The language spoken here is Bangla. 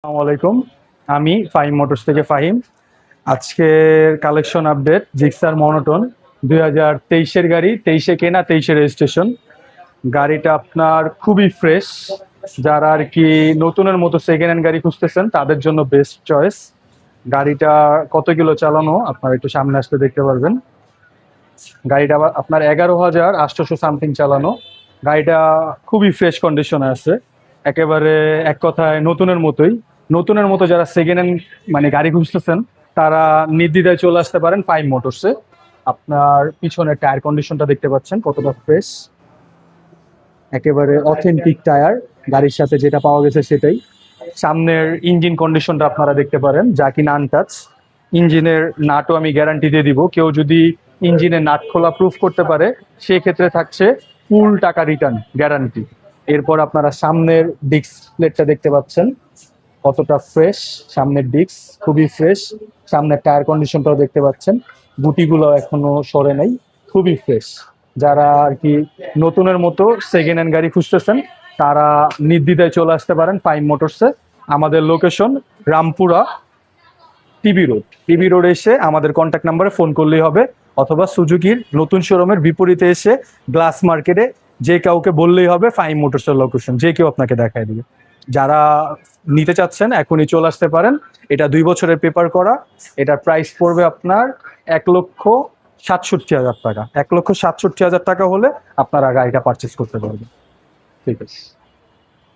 আসসালামু আলাইকুম। আমি ফাহিম মোটরস থেকে ফাহিম। আজকের কালেকশন আপডেট জিক্সার মনোটন 2023-এর গাড়ি, 23-এ কেনা, 23-এ রেজিস্ট্রেশন। গাড়িটা আপনার খুবই ফ্রেশ। যারা আর কি নতুনের মতো সেকেন্ড হ্যান্ড গাড়ি খুঁজতেছেন তাদের জন্য বেস্ট চয়েস। গাড়িটা কত কিলো চালানো আপনার একটু সামনে আসলে দেখতে পারবেন। গাড়িটা আপনার 11,800 সামথিং চালানো। গাড়িটা খুবই ফ্রেশ কন্ডিশনে আছে, একেবারে এক কথায় নতুনের মতোই। নতুনের মতো যারা সেকেন্ড হ্যান্ড মানে গাড়ি খুঁজতেছেন তারা নির্দ্বিধায় চলে আসতে পারেন ফাইভ মোটরসে। আপনার পিছনের টায়ার কন্ডিশনটা দেখতে পাচ্ছেন কতটা ফ্রেশ, একেবারে অথেন্টিক টায়ার, গাড়ির সাথে যেটা পাওয়া গেছে সেটাই। সামনের ইঞ্জিন কন্ডিশনটা আপনারা দেখতে পারেন, যা কিনা আনটাচ। ইঞ্জিনের নাটও আমি গ্যারান্টি দিয়ে দিব, কেউ যদি ইঞ্জিনের নাট খোলা প্রুফ করতে পারে সেক্ষেত্রে থাকছে ফুল টাকা রিটার্ন গ্যারান্টি। এরপর আপনারা সামনের ডিস্ক প্লেটটা দেখতে পাচ্ছেন কতটা ফ্রেশ, সামনের ডিস্ক খুবই ফ্রেশ। সামনের টায়ার কন্ডিশনটাও দেখতে পাচ্ছেন, গুটিগুলো এখনো সরে নাই, খুবই ফ্রেশ। যারা আর কি নতুনের মতো সেকেন্ড হ্যান্ড গাড়ি খুঁজতেছেন তারা নির্দ্বিধায় চলে আসতে পারেন ফাইভ মোটরসে। আমাদের লোকেশন রামপুরা টিবি রোড এসে আমাদের কন্ট্যাক্ট নাম্বারে ফোন করলেই হবে, অথবা সুজুকির নতুন শোরুমের বিপরীতে এসে গ্লাস মার্কেটে যে কাউকে বললেই হবে ফাইভ মোটরসের লোকেশন, যে কেউ আপনাকে দেখায় দিবে। যারা নিতে চাচ্ছেন এখনই চলে আসতে পারেন। এটা 2 বছরের পেপার করা। এটার প্রাইস পড়বে আপনার 1,67,000 টাকা। 1,67,000 টাকা হলে আপনারা গাড়িটা পারচেস করতে পারবেন। ঠিক আছে।